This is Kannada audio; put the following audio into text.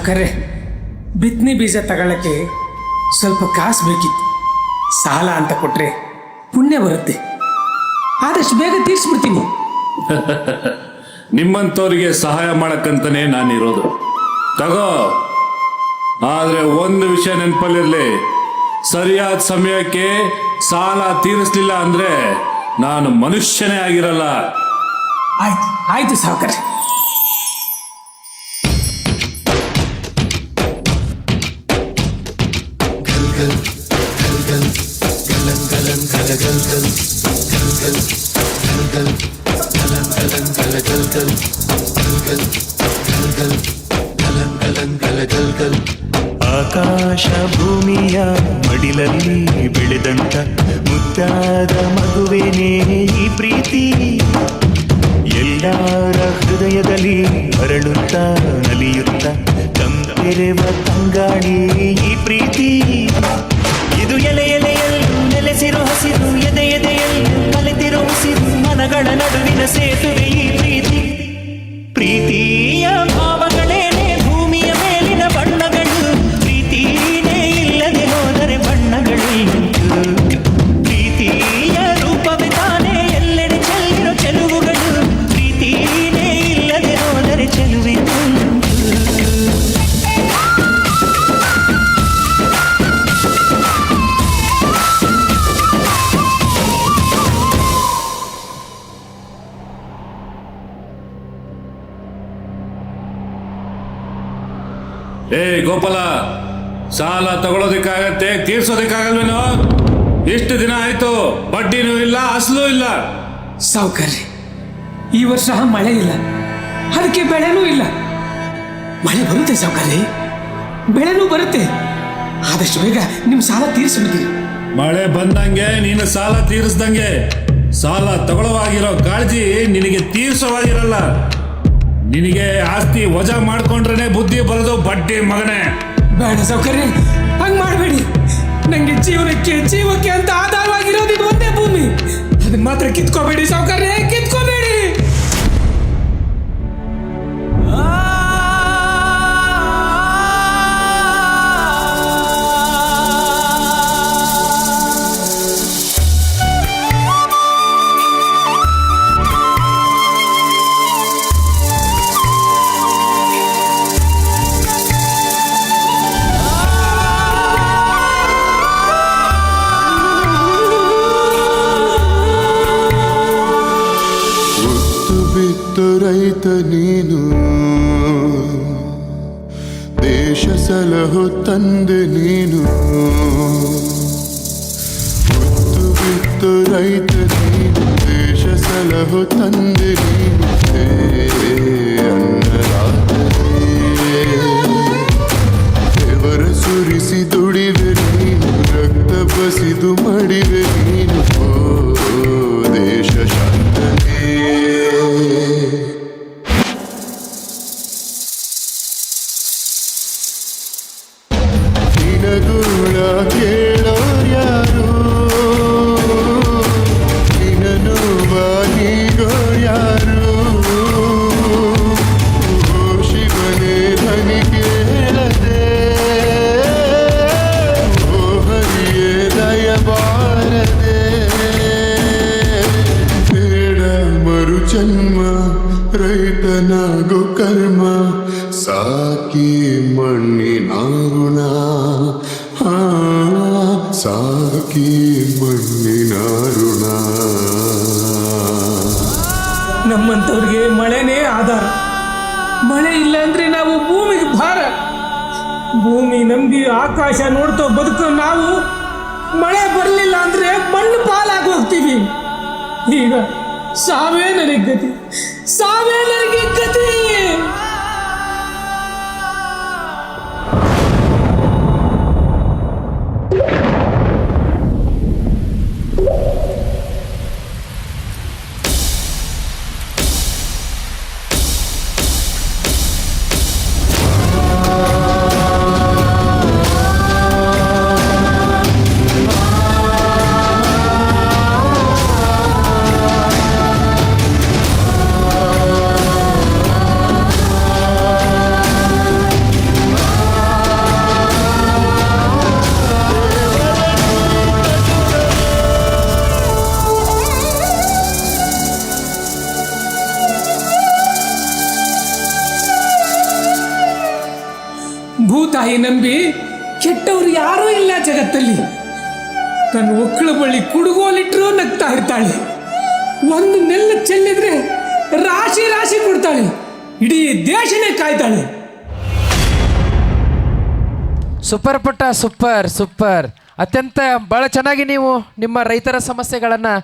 ಸಾವುಕಾರ್ರೆ, ಬಿತ್ತನೆ ಬೀಜ ತಗೊಳ್ಳಕ್ಕೆ ಸ್ವಲ್ಪ ಕಾಸು ಬೇಕಿತ್ತು. ಸಾಲ ಅಂತ ಕೊಟ್ರೆ ಪುಣ್ಯ ಬರುತ್ತೆ. ಆದಷ್ಟು ಬೇಗ ತೀರಿಸ್ಬಿಡ್ತೀನಿ. ನಿಮ್ಮಂಥವ್ರಿಗೆ ಸಹಾಯ ಮಾಡಕ್ಕಂತಾನೆ ನಾನಿರೋದು. ತಗೋ. ಆದರೆ ಒಂದು ವಿಷಯ ನೆನಪಲ್ಲಿರಲಿ, ಸರಿಯಾದ ಸಮಯಕ್ಕೆ ಸಾಲ ತೀರಿಸ್ಲಿಲ್ಲ ಅಂದ್ರೆ ನಾನು ಮನುಷ್ಯನೇ ಆಗಿರಲ್ಲ. ಆಯ್ತು ಆಯ್ತು ಸಾವುಕಾರ್ರೆ. ಆಕಾಶ ಭೂಮಿಯ ಮಡಿಲಲ್ಲಿ ಬೆಳೆದಂತ ಮುದ್ದಾದ ಮಗುವೇನೇ ಈ ಪ್ರೀತಿ, ಎಲ್ಲರ ಹೃದಯದಲ್ಲಿ ಅರಳುತ್ತ ನಲಿಯುತ್ತ ಕಂಪೆರೆವ ತಂಗಾಳಿ ಈ ಪ್ರೀತಿ. ಇದು ಎಲೆ ಎಲೆಯಲ್ಲೂ ನೆಲೆಸಿರೋ ಹಸಿರು, ಎದೆ ಎದೆಯಲ್ಲೂ ಕಲೆತಿರೋ ಉಸಿರು, ಮನಗಳ ನಡುವಿನ ಸೇತುವೆ ಈ ಪ್ರೀತಿ. ಪ್ರೀತಿಯ ಭಾವಗಳೇನೆ ಭೂಮಿಯ ಮೇಲಿನ ಬಣ್ಣಗಳು, ಪ್ರೀತಿನೇ ಇಲ್ಲದೆ ಹೋದರೆ ಬಣ್ಣಗಳು. ಪ್ರೀತಿಯ ರೂಪವೇ ತಾನೇ ಎಲ್ಲೆಡೆ ಚೆಲ್ಲಿರೋ ಚೆಲುವುಗಳು, ಪ್ರೀತಿನೇ ಇಲ್ಲದೆ ಹೋದರೆ ಚೆಲುವಿನ. ಏ ಗೋಪಾಲ, ಸಾಲ ತಗೊಳ್ಳೋದಕ್ಕಾಗತ್ತೆ, ತೀರ್ಸೋದಕ್ಕಾಗಲ್ವೇನೋ? ಇಷ್ಟು ದಿನ ಆಯ್ತು, ಬಡ್ಡಿನೂ ಇಲ್ಲ, ಅಸಲು ಇಲ್ಲ. ಸಾವುಕಾರ್ರೆ, ಈ ವರ್ಷ ಮಳೆ ಇಲ್ಲ, ಅದಕ್ಕೆ ಬೆಳೆನೂ ಇಲ್ಲ. ಮಳೆ ಬರುತ್ತೆ ಸಾವುಕಾರ್ರೆ, ಬೆಳೆನೂ ಬರುತ್ತೆ. ಆದಷ್ಟು ಬೇಗ ನಿಮ್ಮ ಸಾಲ ತೀರಿಸ್ಬಿಡ್ತೀರಿ. ಮಳೆ ಬಂದಂಗೆ ನೀನು ಸಾಲ ತೀರಿಸ್ದಂಗೆ. ಸಾಲ ತಗೊಳ್ಳೋವಾಗಿರೋ ಕಾಳಜಿ ನಿನಗೆ ತೀರ್ಸೋವಾಗಿರಲ್ಲ. ನಿನಗೆ ಆಸ್ತಿ ವಜಾ ಮಾಡ್ಕೊಂಡ್ರೆ ಬುದ್ಧಿ ಬರೋದು ಬಡ್ಡಿ ಮಗನೇ. ಬೇಡ ಸಾವುಕಾರ್ರೆ, ಹಂಗ್ ಮಾಡಬೇಡಿ. ನಂಗೆ ಜೀವಕ್ಕೆ ಅಂತ ಆಧಾರವಾಗಿರೋದು ಇದು ಒಂದೇ ಭೂಮಿ. ಅದನ್ನ ಮಾತ್ರ ಕಿತ್ಕೋಬೇಡಿ ಸಾವುಕಾರ್ರೆ, ಕಿತ್ಕೋಬೇಡಿ. ರೈತ ನೀನು, ದೇಶ ಸಲಹೋ ತಂದೆ ನೀನು. ಮುತ್ತು ಬಿತ್ತು ರೈತ ನೀನು, ದೇಶ ಸಲಹೋ ತಂದೆ ನೀನು. ದೇವರ ಸುರಿಸಿ ದುಡಿವೆ ನೀನು, ರಕ್ತ ಬಸಿದು ಮಡಿವೆ ನೀನು. ದೇಶ ಶಾಂತನೇ. ನಿನಗುಣ ಕೇಳೋರ್ಯಾರು, ನಿನ್ನನು ಬಾಗಿಗೋ ಯಾರು. ಶಿವನೇ ಧ್ವನಿ ಕೇಳದೆ, ಓ ಹರಿಯೇ ದಯಬಾರದೆ. ಬೇಡ ಮರು ಜನ್ಮ, ರೈತನಾಗೋ ಕರ್ಮ, ಸಾಕಿ ಮಣ್ಣಿನ ಋಣ. ಸಾಕಿ ಮಣ್ಣಿನ ಋಣ. ನಮ್ಮಂಥವ್ರಿಗೆ ಮಳೆನೇ ಆಧಾರ. ಮಳೆ ಇಲ್ಲ ಅಂದ್ರೆ ನಾವು ಭೂಮಿಗೆ ಭಾರ. ಭೂಮಿ ನಂಬಿ ಆಕಾಶ ನೋಡ್ತೋ ಬದುಕೋ ನಾವು, ಮಳೆ ಬರಲಿಲ್ಲ ಅಂದ್ರೆ ಮಣ್ಣು ಪಾಲಾಗಿ ಹೋಗ್ತೀವಿ. ಈಗ ಸಾವೇ ನನಗೆ ಗತಿ, ಸಾವೇ ನನಗೆ ಗತಿ. ತಾಯಿ ನಂಬಿ ಕೆಟ್ಟವರು ಯಾರೂ ಇಲ್ಲ ಜಗತ್ತಲ್ಲಿ. ತನ್ನ ಒಕ್ಕಳ ಬಳಿ ಕುಡುಗೋಲಿಟ್ರೂ ನಗ್ತಾ ಇರ್ತಾಳೆ. ಒಂದು ನೆಲ್ಲ ಚೆಲ್ಲಿದ್ರೆ ರಾಶಿ ರಾಶಿ ಕೊಡ್ತಾಳೆ. ಇಡೀ ದೇಶನೇ ಕಾಯ್ತಾಳೆ. ಸೂಪರ್ ಪುಟ್ಟ, ಸೂಪರ್ ಸೂಪರ್. ಅತ್ಯಂತ ಭಾಳ ಚೆನ್ನಾಗಿ ನೀವು ನಿಮ್ಮ ರೈತರ ಸಮಸ್ಯೆಗಳನ್ನು